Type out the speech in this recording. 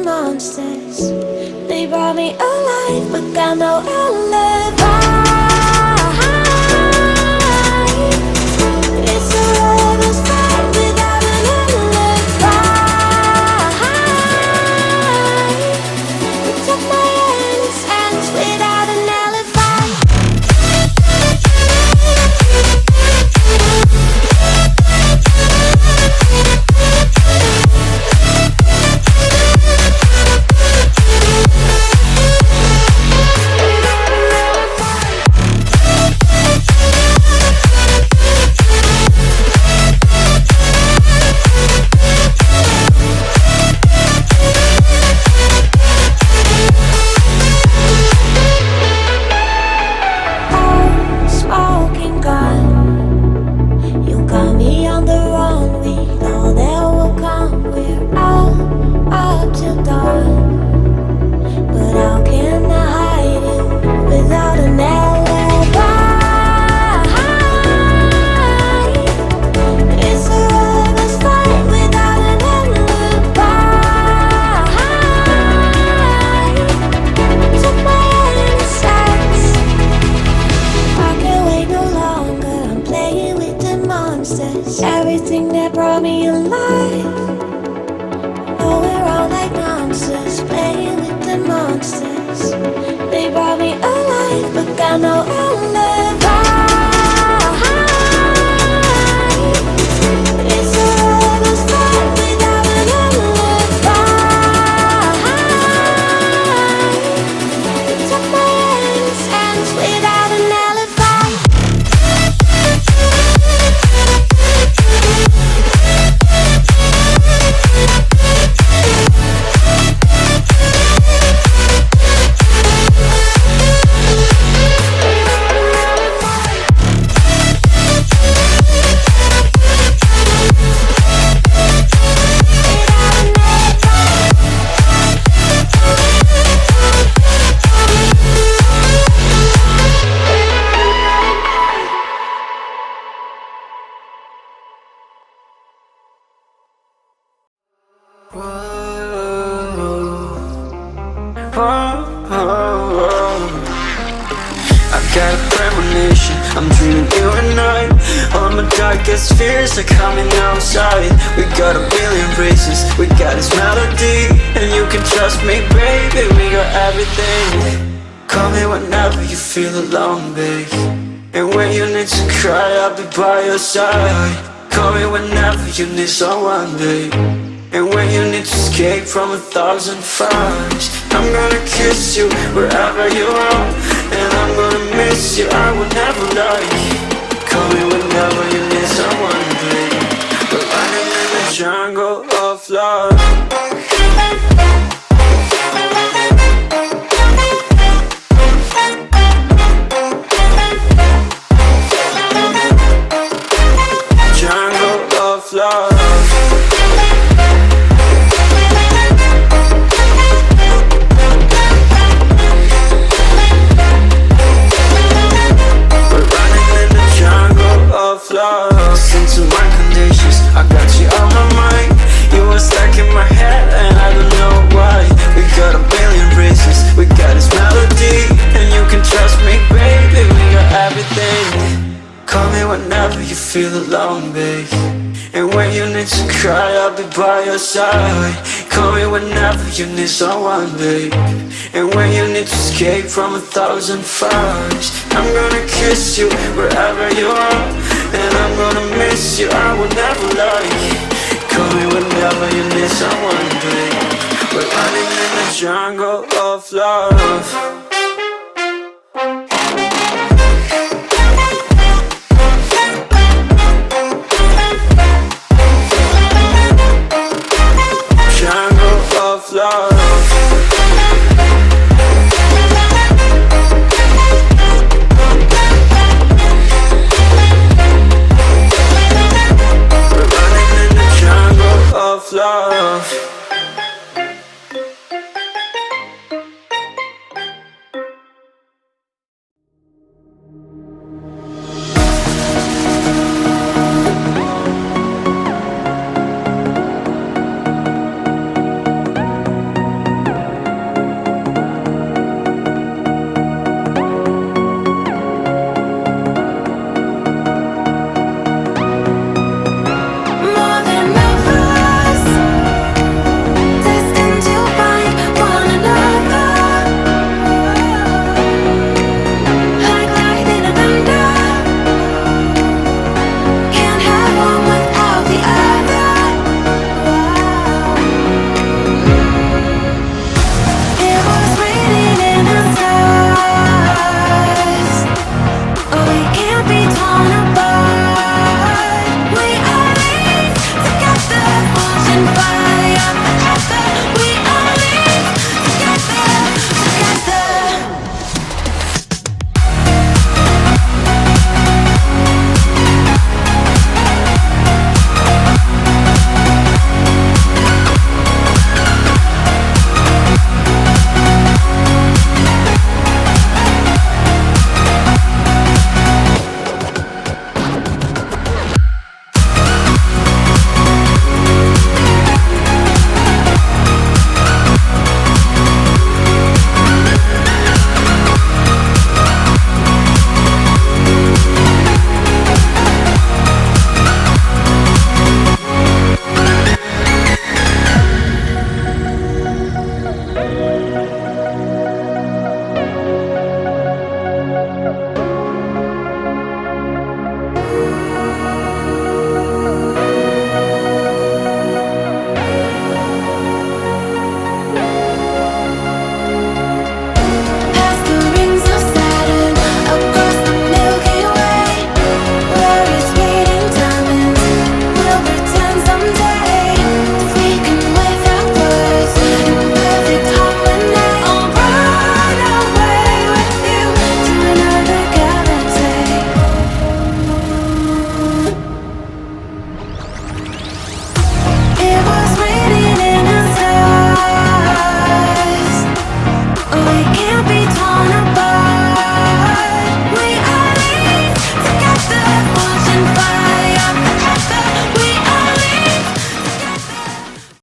monsters. They brought me alive, but got no alibi. It's a lover's fight without an alibi. You took my hands without an alibi. Everything that brought me alive. Oh, we're all like monsters, playing with the monsters. They brought me alive, but got no alibi. It's a lover's fight without an alibi. You took my hands without an alibi. I got a premonition, I'm dreaming you and I. All my darkest fears are coming outside. We got a billion races, we got this melody. And you can trust me, baby, we got everything. Call me whenever you feel alone, babe. And when you need to cry, I'll be by your side. Call me whenever you need someone, babe. And when you need to escape from 1,000 fires, I'm gonna kiss you wherever you are. And I'm gonna miss you, I will never lie. Call me whenever you need someone, babe. We're running in the jungle of love. Jungle of love. Listen to my conditions, I got you on my mind. You were stuck in my head and I don't know why. We got a billion races, we got this melody. And you can trust me, baby, we got everything. Call me whenever you feel alone, babe. And when you need to cry, I'll be by your side. Call me whenever you need someone, babe. And when you need to escape from 1,000 fires, I'm gonna kiss you wherever you are. And I'm gonna miss you, I will never lie. Call me whenever you need someone, babe. We're running in the jungle of love.